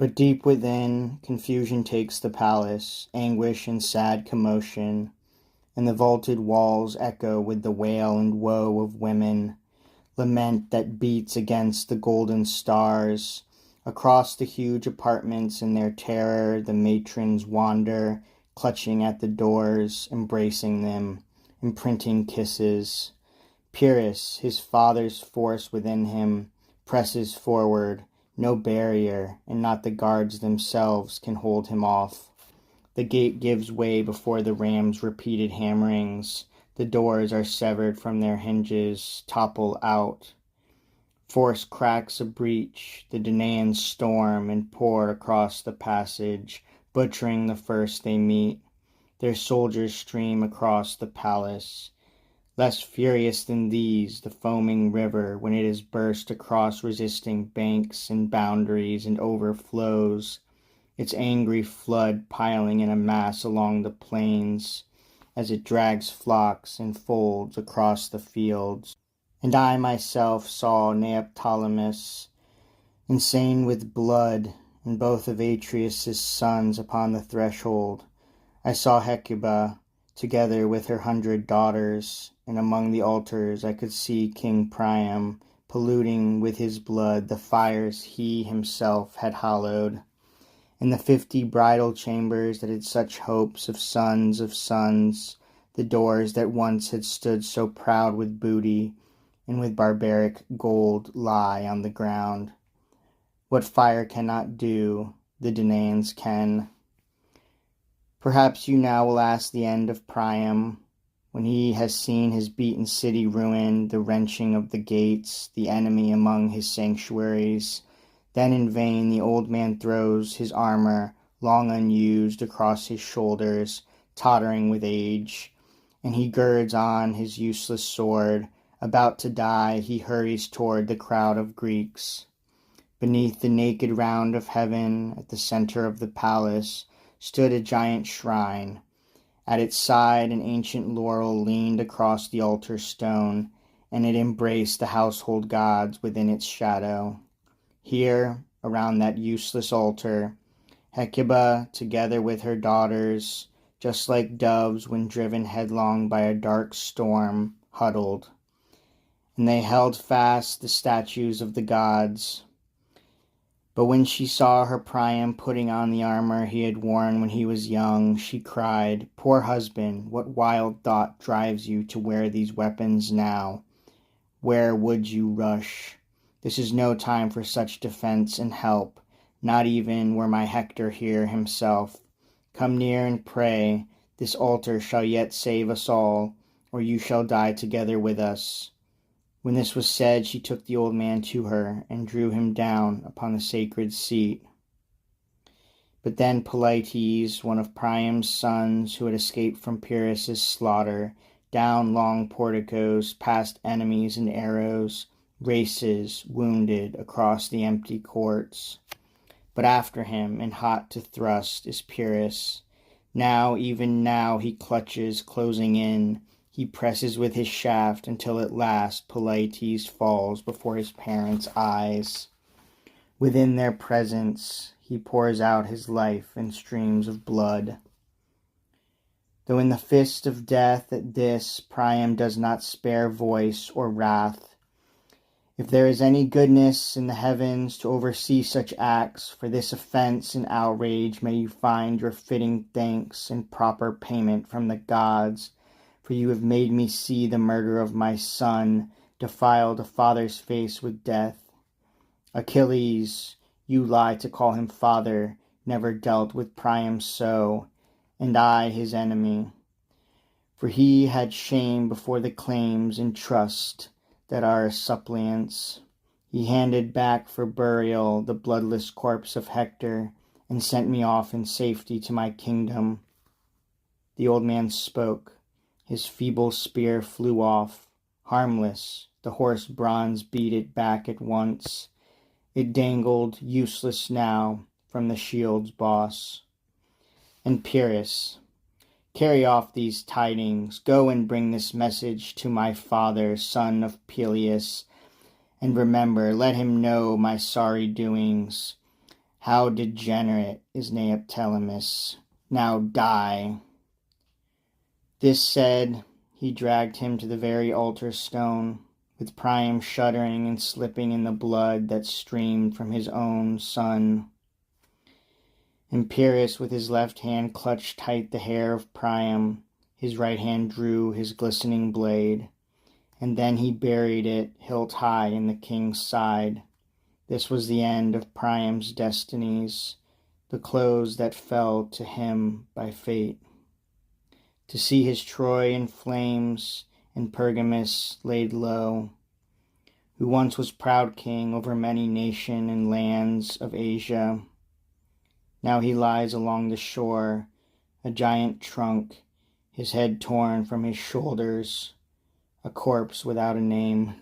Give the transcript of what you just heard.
But deep within, confusion takes the palace, anguish and sad commotion, and the vaulted walls echo with the wail and woe of women, lament that beats against the golden stars. Across the huge apartments in their terror the matrons wander, clutching at the doors, embracing them, imprinting kisses. Pyrrhus, his father's force within him, presses forward. No barrier, and not the guards themselves, can hold him off. The gate gives way before the ram's repeated hammerings. The doors are severed from their hinges, topple out. Force cracks a breach. The Danaans storm and pour across the passage, butchering the first they meet. Their soldiers stream across the palace. Less furious than these, the foaming river, when it is burst across resisting banks and boundaries and overflows, its angry flood piling in a mass along the plains, as it drags flocks and folds across the fields. And I myself saw Neoptolemus, insane with blood, and both of Atreus' sons upon the threshold. I saw Hecuba, together with her 100 daughters, and among the altars I could see King Priam, polluting with his blood the fires he himself had hallowed. In the 50 bridal chambers that had such hopes of sons, the doors that once had stood so proud with booty and with barbaric gold lie on the ground. What fire cannot do, the Danaans can. Perhaps you now will ask the end of Priam, when he has seen his beaten city ruined, the wrenching of the gates, the enemy among his sanctuaries. Then in vain the old man throws his armor, long unused, across his shoulders, tottering with age, and he girds on his useless sword. About to die, he hurries toward the crowd of Greeks. Beneath the naked round of heaven, at the center of the palace, stood a giant shrine. At its side an ancient laurel leaned across the altar stone, and it embraced the household gods within its shadow. Here, around that useless altar, Hecuba, together with her daughters, just like doves when driven headlong by a dark storm, huddled. And they held fast the statues of the gods. But when she saw her Priam putting on the armor he had worn when he was young, she cried, "Poor husband, what wild thought drives you to wear these weapons now? Where would you rush? This is no time for such defense and help, not even were my Hector here himself. Come near and pray, this altar shall yet save us all, or you shall die together with us." When this was said, she took the old man to her and drew him down upon the sacred seat. But then Polites, one of Priam's sons who had escaped from Pyrrhus' slaughter, down long porticos, past enemies and arrows, races, wounded, across the empty courts. But after him, and hot to thrust, is Pyrrhus. Now, even now, he clutches, closing in. He presses with his shaft until at last Polites falls before his parents' eyes. Within their presence he pours out his life in streams of blood. Though in the fist of death at this, Priam does not spare voice or wrath. If there is any goodness in the heavens to oversee such acts, for this offense and outrage may you find your fitting thanks and proper payment from the gods. For you have made me see the murder of my son, defiled a father's face with death. Achilles, you lie to call him father, never dealt with Priam so, and I his enemy. For he had shame before the claims and trust that are suppliants. He handed back for burial the bloodless corpse of Hector, and sent me off in safety to my kingdom. The old man spoke. His feeble spear flew off, harmless. The horse bronze beat it back at once. It dangled, useless now, from the shield's boss. And Pyrrhus, carry off these tidings. Go and bring this message to my father, son of Peleus. And remember, let him know my sorry doings. How degenerate is Neoptolemus! Now die! This said, he dragged him to the very altar stone, with Priam shuddering and slipping in the blood that streamed from his own son. And Pyrrhus with his left hand clutched tight the hair of Priam, his right hand drew his glistening blade, and then he buried it hilt high in the king's side. This was the end of Priam's destinies, the close that fell to him by fate. To see his Troy in flames and Pergamus laid low, who once was proud king over many nations and lands of Asia. Now he lies along the shore, a giant trunk, his head torn from his shoulders, a corpse without a name.